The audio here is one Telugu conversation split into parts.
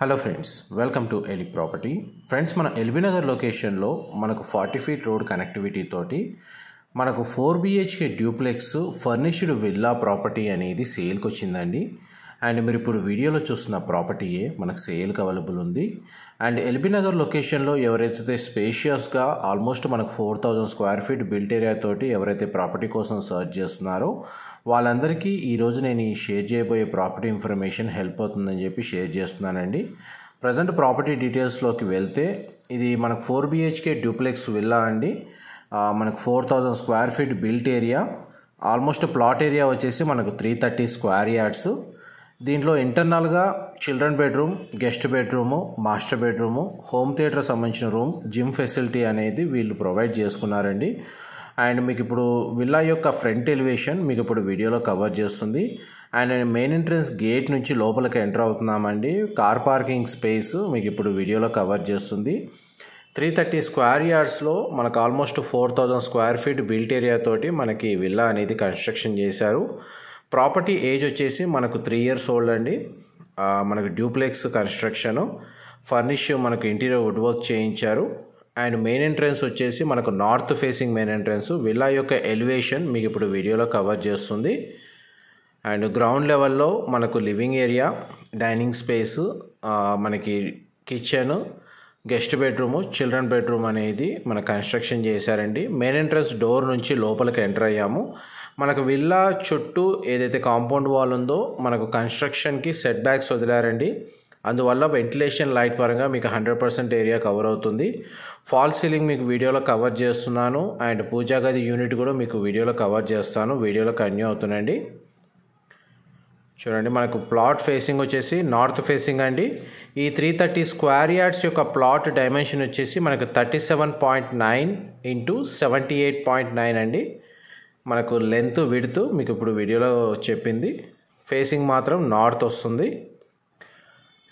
Hello friends, welcome to Eli property. Friends, మన ఎల్బీ నగర్ లొకేషన్లో మనకు 40 ఫీట్ రోడ్ కనెక్టివిటీ తోటి మనకు 4 BHK duplex furnished villa property అనేది సేల్కి వచ్చిందండి. అండ్ మీరు ఇప్పుడు వీడియోలో చూస్తున్న ప్రాపర్టీయే మనకు సేల్కి అవైలబుల్ ఉంది. అండ్ ఎల్బీ నగర్ లొకేషన్లో ఎవరైతే స్పేషియస్గా ఆల్మోస్ట్ మనకు 4000 స్క్వేర్ ఫీట్ బిల్ట్ ఏరియా తోటి ఎవరైతే ప్రాపర్టీ కోసం సర్చ్ చేస్తున్నారో వాళ్ళందరికీ ఈరోజు నేను ఈ షేర్ చేయబోయే ప్రాపర్టీ ఇన్ఫర్మేషన్ హెల్ప్ అవుతుందని చెప్పి షేర్ చేస్తున్నానండి. ప్రజెంట్ ప్రాపర్టీ డీటెయిల్స్లోకి వెళ్తే ఇది మనకు 4 BHK డ్యూప్లెక్స్ విల్లా అండి. మనకు 4000 square feet built area, almost plot area వచ్చేసి మనకు 330 స్క్వేర్ యార్డ్స్. దీంట్లో ఇంటర్నల్గా children bedroom, guest bedroom, master bedroom, home theatre సంబంధించిన రూమ్, జిమ్ ఫెసిలిటీ అనేది వీళ్ళు ప్రొవైడ్ చేసుకున్నారండి. అండ్ మీకు ఇప్పుడు విల్లా యొక్క ఫ్రంట్ ఎలివేషన్ మీకు ఇప్పుడు వీడియోలో కవర్ చేస్తుంది. అండ్ మెయిన్ ఎంట్రన్స్ గేట్ నుంచి లోపలికి ఎంటర్ అవుతున్నామండి. కార్ పార్కింగ్ స్పేస్ మీకు ఇప్పుడు వీడియోలో కవర్ చేస్తుంది. 330 స్క్వేర్ యార్డ్స్లో మనకు almost 4000 square feet built area తోటి మనకి విల్లా అనేది కన్స్ట్రక్షన్ చేశారు. ప్రాపర్టీ ఏజ్ వచ్చేసి మనకు 3 years ఓల్డ్ అండి. మనకు డ్యూప్లెక్స్ కన్స్ట్రక్షను, ఫర్నిష్ మనకు ఇంటీరియర్ వుడ్ వర్క్ చేయించారు. అండ్ మెయిన్ ఎంట్రన్స్ వచ్చేసి మనకు north facing main entrance. Villa యొక్క ఎలివేషన్ మీకు ఇప్పుడు వీడియోలో కవర్ చేస్తుంది. అండ్ గ్రౌండ్ లెవెల్లో మనకు లివింగ్ ఏరియా, డైనింగ్ స్పేసు, మనకి kitchen, guest bedroom, children bedroom అనేది మన కన్స్ట్రక్షన్ చేశారండి. మెయిన్ ఎంట్రన్స్ డోర్ నుంచి లోపలికి ఎంటర్ అయ్యాము. మనకు విల్లా చుట్టూ ఏదైతే కాంపౌండ్ వాల్ ఉందో మనకు కన్స్ట్రక్షన్కి సెట్ బ్యాక్స్ వదిలారండి. అందువల్ల వెంటిలేషన్ లైట్ పరంగా మీకు 100% ఏరియా కవర్ అవుతుంది. ఫాల్ సీలింగ్ మీకు వీడియోలో కవర్ చేస్తున్నాను. అండ్ పూజా గది యూనిట్ కూడా మీకు వీడియోలో కవర్ చేస్తాను. వీడియోలో కంటిన్యూ అవుతుందండి. చూడండి, మనకు ప్లాట్ ఫేసింగ్ వచ్చేసి నార్త్ ఫేసింగ్ అండి. ఈ 330 స్క్వేర్ యార్డ్స్ యొక్క ప్లాట్ డైమెన్షన్ వచ్చేసి మనకు 37.9 ఇంటూ 78.9 అండి. మనకు లెంత్ విడ్త్ మీకు ఇప్పుడు వీడియోలో చెప్పింది. ఫేసింగ్ మాత్రం నార్త్ వస్తుంది.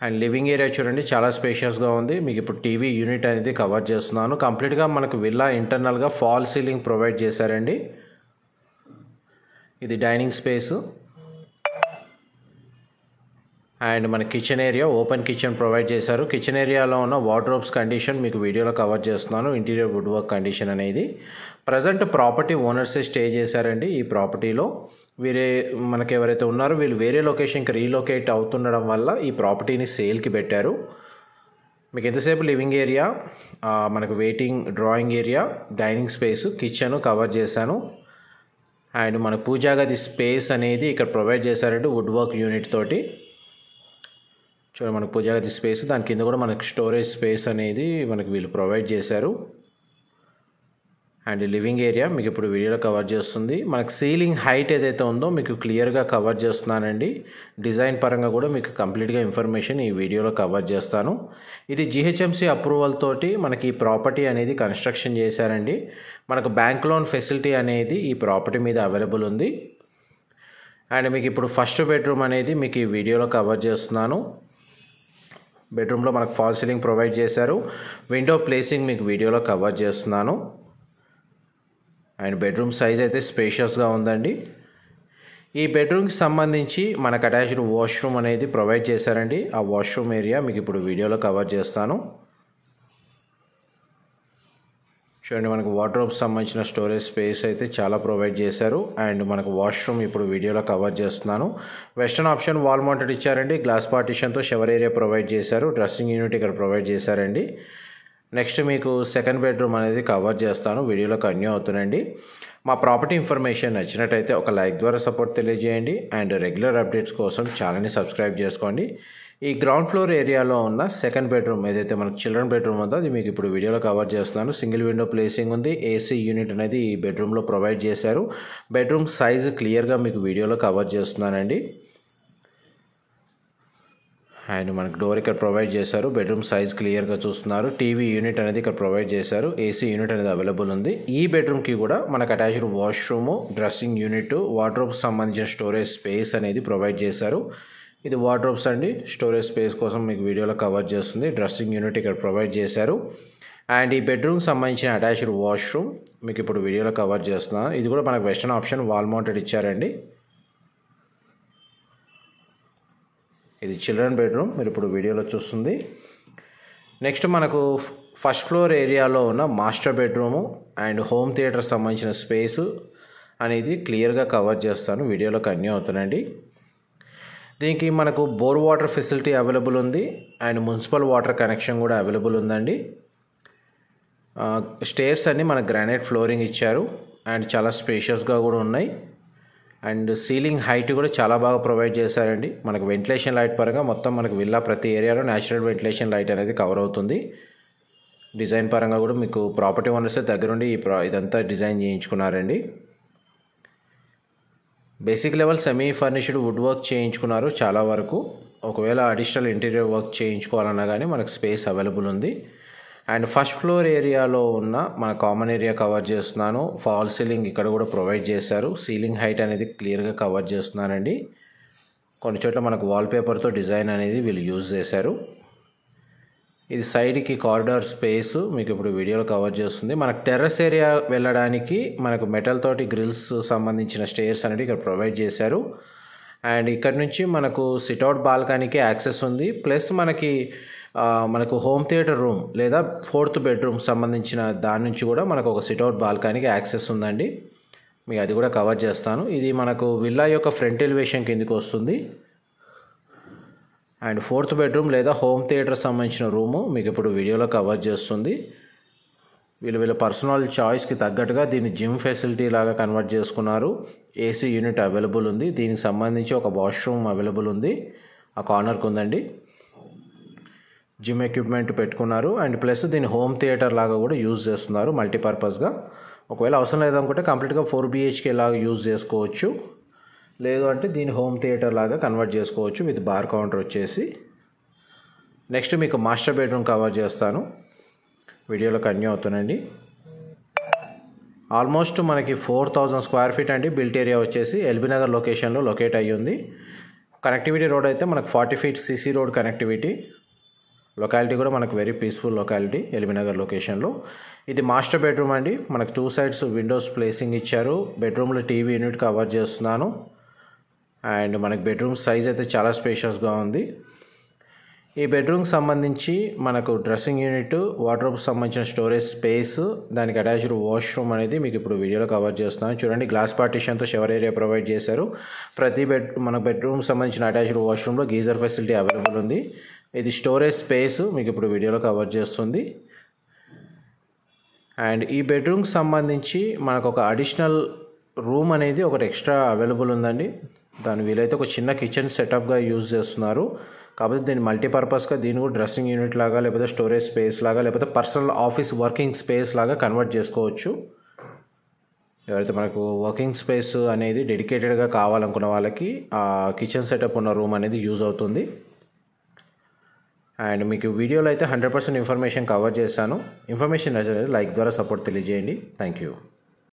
అండ్ లివింగ్ ఏరియా చూడండి, చాలా స్పేషియస్గా ఉంది. మీకు ఇప్పుడు టీవీ యూనిట్ అనేది కవర్ చేస్తున్నాను. కంప్లీట్గా మనకు విల్లా ఇంటర్నల్గా ఫాల్ సీలింగ్ ప్రొవైడ్ చేశారండి. ఇది డైనింగ్ స్పేసు. అండ్ మన kitchen area, open kitchen provide చేశారు. కిచెన్ ఏరియాలో ఉన్న వార్డ్రోబ్స్ కండిషన్ మీకు వీడియోలో కవర్ చేస్తున్నాను. ఇంటీరియర్ వుడ్ వర్క్ కండిషన్ అనేది. ప్రజెంట్ ప్రాపర్టీ ఓనర్సే స్టే చేశారండి ఈ ప్రాపర్టీలో. మనకి ఎవరైతే ఉన్నారో వీళ్ళు వేరే లొకేషన్కి రీలొకేట్ అవుతుండడం వల్ల ఈ ప్రాపర్టీని సేల్కి పెట్టారు. మీకు ఎంతసేపు లివింగ్ ఏరియా, మనకు waiting drawing area, dining space, kitchen cover చేశాను. అండ్ మన పూజా గది స్పేస్ అనేది ఇక్కడ ప్రొవైడ్ చేశారండి వుడ్ వర్క్ యూనిట్ తోటి. చూడండి, మనకు పూజా గది స్పేస్, దాని కింద కూడా మనకు స్టోరేజ్ స్పేస్ అనేది మనకు వీళ్ళు ప్రొవైడ్ చేశారు. అండ్ లివింగ్ ఏరియా మీకు ఇప్పుడు వీడియోలో కవర్ చేస్తుంది. మనకు సీలింగ్ హైట్ ఏదైతే ఉందో మీకు క్లియర్గా కవర్ చేస్తున్నానండి. డిజైన్ పరంగా కూడా మీకు కంప్లీట్గా ఇన్ఫర్మేషన్ ఈ వీడియోలో కవర్ చేస్తాను. ఇది GHMC అప్రూవల్ తోటి మనకి ఈ ప్రాపర్టీ అనేది కన్స్ట్రక్షన్ చేశారండి. మనకు బ్యాంక్ లోన్ ఫెసిలిటీ అనేది ఈ ప్రాపర్టీ మీద అవైలబుల్ ఉంది. అండ్ మీకు ఇప్పుడు ఫస్ట్ బెడ్రూమ్ అనేది మీకు ఈ వీడియోలో కవర్ చేస్తున్నాను. బెడ్రూమ్లో మనకు ఫాల్ సీలింగ్ ప్రొవైడ్ చేశారు. విండో ప్లేసింగ్ మీకు వీడియోలో కవర్ చేస్తున్నాను. అండ్ బెడ్రూమ్ సైజ్ అయితే స్పేషియస్గా ఉందండి. ఈ బెడ్రూమ్కి సంబంధించి మనకు అటాచ్డ్ వాష్రూమ్ అనేది ప్రొవైడ్ చేశారండి. ఆ వాష్రూమ్ ఏరియా మీకు ఇప్పుడు వీడియోలో కవర్ చేస్తాను. చూడండి, మనకు వార్డ్రోబ్స్ సంబంధించిన స్టోరేజ్ స్పేస్ అయితే చాలా ప్రొవైడ్ చేశారు. అండ్ మనకు వాష్రూమ్ ఇప్పుడు వీడియోలో కవర్ చేస్తున్నాను. వెస్టర్న్ ఆప్షన్ వాల్ మౌంటెడ్ ఇచ్చారండి. గ్లాస్ పార్టిషన్తో షవర్ ఏరియా ప్రొవైడ్ చేశారు. డ్రెస్సింగ్ యూనిట్ ఇక్కడ ప్రొవైడ్ చేశారండి. నెక్స్ట్ మీకు సెకండ్ బెడ్రూమ్ అనేది కవర్ చేస్తాను. వీడియోలో కంటిన్యూ అవుతుందండి. మా ప్రాపర్టీ ఇన్ఫర్మేషన్ నచ్చినట్టయితే ఒక లైక్ ద్వారా సపోర్ట్ తెలియజేయండి. అండ్ రెగ్యులర్ అప్డేట్స్ కోసం ఛానల్ని సబ్స్క్రైబ్ చేసుకోండి. ఈ గ్రౌండ్ ఫ్లోర్ ఏరియాలో ఉన్న సెకండ్ బెడ్రూమ్ ఏదైతే మనకు చిల్డ్రన్ బెడ్రూమ్ ఉందో అది మీకు ఇప్పుడు వీడియోలో కవర్ చేస్తున్నాను. సింగిల్ విండో ప్లేసింగ్ ఉంది. AC యూనిట్ అనేది ఈ బెడ్రూమ్లో ప్రొవైడ్ చేశారు. బెడ్రూమ్ సైజు క్లియర్గా మీకు వీడియోలో కవర్ చేస్తున్నానండి. అండ్ మనకు డోర్ ఇక్కడ ప్రొవైడ్ చేశారు. బెడ్రూమ్ సైజ్ క్లియర్గా చూస్తున్నారు. టీవీ యూనిట్ అనేది ఇక్కడ ప్రొవైడ్ చేశారు. AC యూనిట్ అనేది అవైలబుల్ ఉంది. ఈ బెడ్రూమ్కి కూడా మనకు attached washroom, dressing unit, wardrobes సంబంధించిన స్టోరేజ్ స్పేస్ అనేది ప్రొవైడ్ చేశారు. ఇది వార్డ్రోబ్స్ అండి. స్టోరేజ్ స్పేస్ కోసం మీకు వీడియోలో కవర్ చేస్తుంది. డ్రెస్సింగ్ యూనిట్ ఇక్కడ ప్రొవైడ్ చేశారు. అండ్ ఈ బెడ్రూమ్కి సంబంధించిన అటాచ్డ్ వాష్రూమ్ మీకు ఇప్పుడు వీడియోలో కవర్ చేస్తున్నాను. ఇది కూడా మనకు వెస్టర్న్ ఆప్షన్ వాల్ మౌంటెడ్ ఇచ్చారండి. ఇది చిల్డ్రన్ బెడ్రూమ్, మీరు ఇప్పుడు వీడియోలో చూస్తుంది. నెక్స్ట్ మనకు ఫస్ట్ ఫ్లోర్ ఏరియాలో ఉన్న master bedroom and home theatre సంబంధించిన స్పేసు అనేది క్లియర్గా కవర్ చేస్తాను, వీడియోలో కంటిన్యూ అవుతానండి. దీనికి మనకు బోర్ వాటర్ ఫెసిలిటీ అవైలబుల్ ఉంది అండ్ మున్సిపల్ వాటర్ కనెక్షన్ కూడా అవైలబుల్ ఉందండి. స్టేర్స్ అన్నీ మన గ్రానైట్ ఫ్లోరింగ్ ఇచ్చారు అండ్ చాలా స్పేషియస్గా కూడా ఉన్నాయి. అండ్ సీలింగ్ హైట్ కూడా చాలా బాగా ప్రొవైడ్ చేశారండి. మనకు వెంటిలేషన్ లైట్ పరంగా మొత్తం మనకు విల్లా ప్రతి ఏరియాలో న్యాచురల్ వెంటిలేషన్ లైట్ అనేది కవర్ అవుతుంది. డిజైన్ పరంగా కూడా మీకు ప్రాపర్టీ ఓనర్స్ దగ్గరుండి ఇదంతా డిజైన్ చేయించుకున్నారండి. Basic level semi furnished wood work చేయించుకున్నారు చాలా వరకు. ఒకవేళ అడిషనల్ ఇంటీరియర్ వర్క్ చేయించుకోవాలన్నా కానీ మనకు స్పేస్ అవైలబుల్ ఉంది. అండ్ ఫస్ట్ ఫ్లోర్ ఏరియాలో ఉన్న మన కామన్ ఏరియా కవర్ చేస్తున్నాను. ఫాల్ సీలింగ్ ఇక్కడ కూడా ప్రొవైడ్ చేశారు. సీలింగ్ హైట్ అనేది క్లియర్గా కవర్ చేస్తున్నానండి. కొన్ని చోట్ల మనకు వాల్పేపర్తో డిజైన్ అనేది వీళ్ళు యూజ్ చేశారు. ఇది సైడ్కి కారిడార్ స్పేస్ మీకు ఇప్పుడు వీడియోలో కవర్ చేస్తుంది. మనకు టెర్రస్ ఏరియా వెళ్ళడానికి మనకు మెటల్ తోటి గ్రిల్స్ సంబంధించిన స్టేర్స్ అనేది ఇక్కడ ప్రొవైడ్ చేశారు. అండ్ ఇక్కడ నుంచి మనకు సిట్అవుట్ బాల్కనీకి యాక్సెస్ ఉంది. ప్లస్ మనకు హోమ్ థియేటర్ రూమ్ లేదా 4th బెడ్రూమ్ సంబంధించిన దాని నుంచి కూడా మనకు ఒక సిట్అవుట్ బాల్కనీకి యాక్సెస్ ఉందండి. మీకు అది కూడా కవర్ చేస్తాను. ఇది మనకు విల్లా యొక్క ఫ్రంట్ ఎలివేషన్ కిందకి వస్తుంది. అండ్ 4th బెడ్రూమ్ లేదా హోమ్ థియేటర్ సంబంధించిన రూము మీకు ఇప్పుడు వీడియోలో కవర్ చేస్తుంది. వీళ్ళ పర్సనల్ చాయిస్కి తగ్గట్టుగా దీన్ని జిమ్ ఫెసిలిటీ లాగా కన్వర్ట్ చేసుకున్నారు. ఏసీ యూనిట్ అవైలబుల్ ఉంది. దీనికి సంబంధించి ఒక వాష్రూమ్ అవైలబుల్ ఉంది, ఆ కార్నర్కి ఉందండి. జిమ్ ఎక్విప్మెంట్ పెట్టుకున్నారు అండ్ ప్లస్ దీన్ని హోమ్ థియేటర్ లాగా కూడా యూజ్ చేస్తున్నారు మల్టీపర్పస్గా. ఒకవేళ అవసరం లేదనుకుంటే కంప్లీట్గా 4 BHK లాగా యూజ్ చేసుకోవచ్చు. లేదు అంటే దీన్ని హోమ్ థియేటర్ లాగా కన్వర్ట్ చేసుకోవచ్చు విత్ బార్ కౌంటర్ వచ్చేసి. నెక్స్ట్ మీకు మాస్టర్ బెడ్రూమ్ కవర్ చేస్తాను, వీడియోలో కంటిన్యూ అవుతానండి. ఆల్మోస్ట్ మనకి 4000 స్క్వేర్ ఫీట్ అండి. బిల్ట్ ఏరియా వచ్చేసి ఎల్బీ నగర్ లొకేషన్లో లొకేట్ అయ్యి ఉంది. కనెక్టివిటీ రోడ్ అయితే మనకు 40 feet CC road connectivity. Locality కూడా మనకు very peaceful locality LB Nagar లొకేషన్లో. ఇది మాస్టర్ బెడ్రూమ్ అండి. మనకు 2 sides విండోస్ ప్లేసింగ్ ఇచ్చారు. బెడ్రూమ్లో టీవీ యూనిట్ కవర్ చేస్తున్నాను. అండ్ మనకు బెడ్రూమ్ సైజ్ అయితే చాలా స్పేషియస్గా ఉంది. ఈ బెడ్రూమ్కి సంబంధించి మనకు డ్రెస్సింగ్ యూనిట్, వార్డ్రోబ్కి సంబంధించిన స్టోరేజ్ స్పేస్, దానికి అటాచ్డ్ వాష్రూమ్ అనేది మీకు ఇప్పుడు వీడియోలో కవర్ చేస్తున్నాను. చూడండి, గ్లాస్ పార్టీషన్తో షవర్ ఏరియా ప్రొవైడ్ చేశారు. ప్రతి మన బెడ్రూమ్కి సంబంధించిన అటాచ్డ్ వాష్రూమ్లో గీజర్ ఫెసిలిటీ అవైలబుల్ ఉంది. ఇది స్టోరేజ్ స్పేస్ మీకు ఇప్పుడు వీడియోలో కవర్ చేస్తుంది. అండ్ ఈ బెడ్రూమ్కి సంబంధించి మనకు ఒక అడిషనల్ రూమ్ అనేది ఒకటి ఎక్స్ట్రా అవైలబుల్ ఉందండి. దాని వీలైతే ఒక చిన్న కిచెన్ సెటప్గా యూజ్ చేస్తున్నారు. కాకపోతే దీన్ని మల్టీపర్పస్గా దీన్ని కూడా డ్రెస్సింగ్ యూనిట్ లాగా, లేకపోతే స్టోరేజ్ స్పేస్ లాగా, లేకపోతే పర్సనల్ ఆఫీస్ వర్కింగ్ స్పేస్ లాగా కన్వర్ట్ చేసుకోవచ్చు. ఎవరైతే మనకు వర్కింగ్ స్పేస్ అనేది డెడికేటెడ్గా కావాలనుకున్న వాళ్ళకి ఆ కిచెన్ సెటప్ ఉన్న రూమ్ అనేది యూజ్ అవుతుంది. అండ్ మీకు వీడియోలో అయితే 100% ఇన్ఫర్మేషన్ కవర్ చేశాను. ఇన్ఫర్మేషన్ నచ్చితే లైక్ ద్వారా సపోర్ట్ తెలియజేయండి. Thank you.